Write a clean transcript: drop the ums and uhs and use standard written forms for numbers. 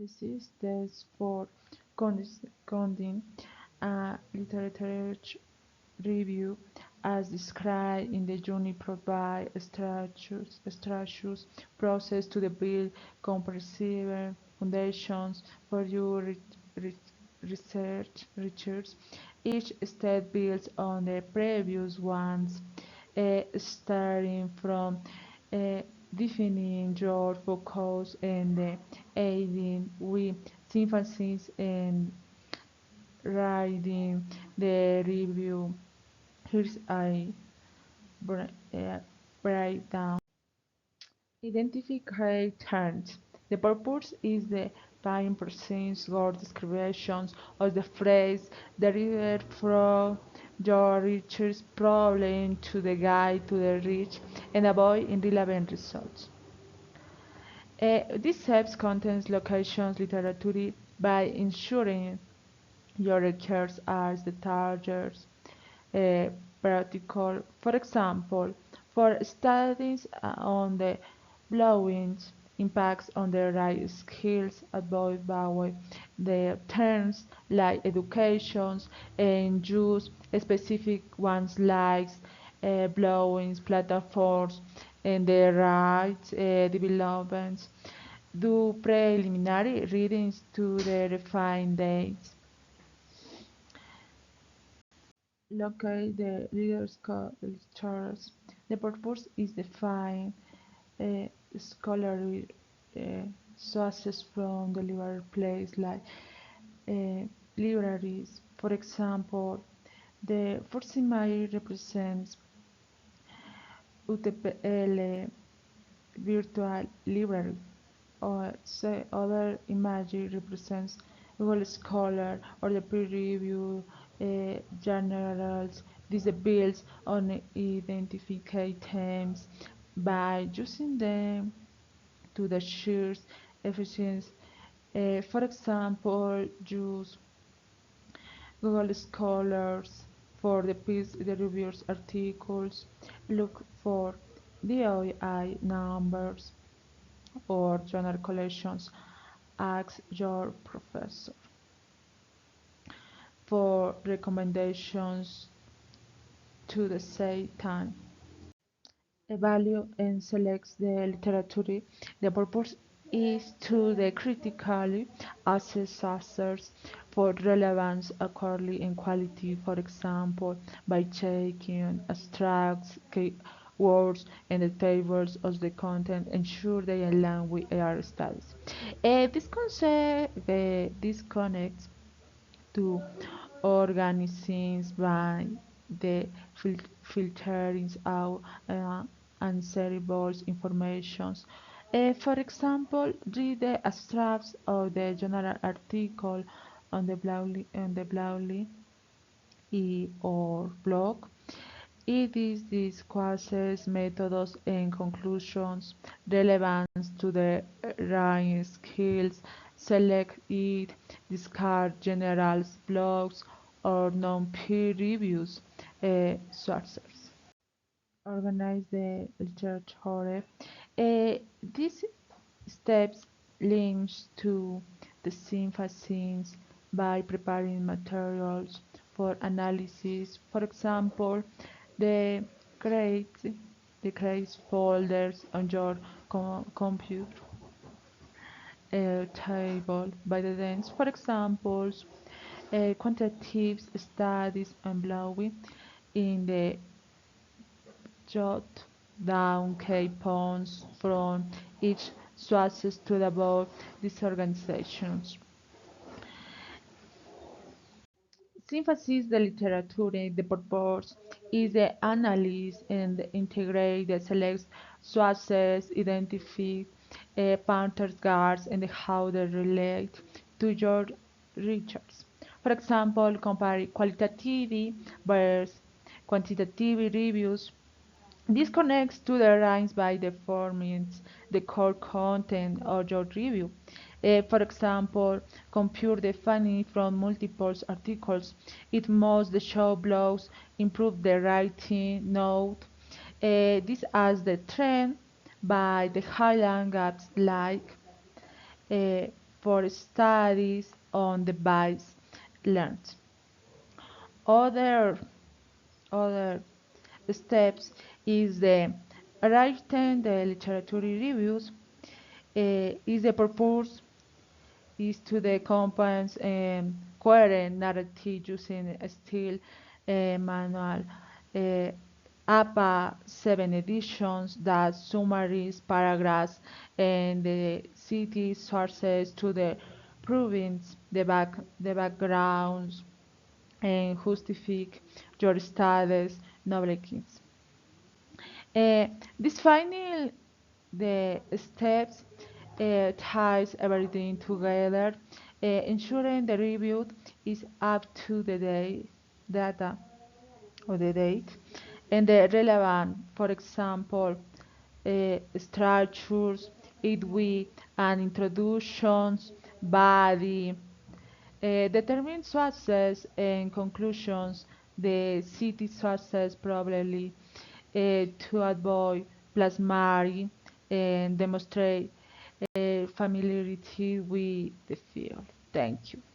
This test for conducting a literature review as described in the unit provide a structures process to build comprehensive foundations for your research. Each step builds on the previous ones, starting from uh, defining your focus and aiding with synthesis and writing the review. Here's a uh, breakdown. Identify terms. The purpose is the time presents or descriptions of the phrase derived from your research problem to the guide to the reach and avoid irrelevant results. This helps contains locations literature by ensuring your research as the targets uh, practical. For example, for studies on the blowing impacts on the right skills avoid by the terms like educations and use specific ones like blowing platforms and the right developments. Do preliminary readings to the refined dates. Locate the leaders' charts. The purpose is define uh, scholarly uh, sources from the library place like uh, libraries. For example, the first image represents UTPL virtual library, or say other image represents Google Scholar or the peer review journals. This builds on identify themes by using them to the sheer efficiency. For example, use Google Scholars for the reviewers articles. Look for DOI numbers or journal collections. Ask your professor for recommendations to the same time. Evaluate and select the literature. The purpose is to the critically assess authors for relevance, accuracy, and quality. For example, by checking abstracts, words, and the tables of the content, ensure they align with our studies. This connects to organisms by the filtering out unsellable informations. For example, read the abstracts of the general article on the Blogly or blog. It is discusses methods and conclusions relevant to the writing skills. Select it, discard general blogs or non-peer reviews sources. Organize the literature. These steps links to the synthesis by preparing materials for analysis. For example, the create create folders on your computer table by the dance. For example, quantitative studies and blowing in the jot down key points from each sources to about these organizations. Synthesis the literature, the purpose is the analyze and integrate the select sources, identify patterns, guards, and how they relate to your research. For example, compare qualitative versus quantitative reviews. This connects to the ranks by the formats, the core content of your review. For example, compute the findings from multiple articles. It must show blogs, improve the writing, note. This as the trend by the highland gaps like for studies on the base learned. Other other steps is the writing the literary reviews. Is the purpose is to the company's coherent narrative using a style manual. Uh, APA 7 editions that summaries paragraphs and the city sources to the province, the backgrounds and justify your studies, knowledge. Uh, Defining the steps ties everything together, ensuring the review is up to the data or the date and the relevant, for example, structures, idwe, and introductions, body, determine sources and conclusions, the city sources probably to avoid plasmari and demonstrate familiarity with the field. Thank you.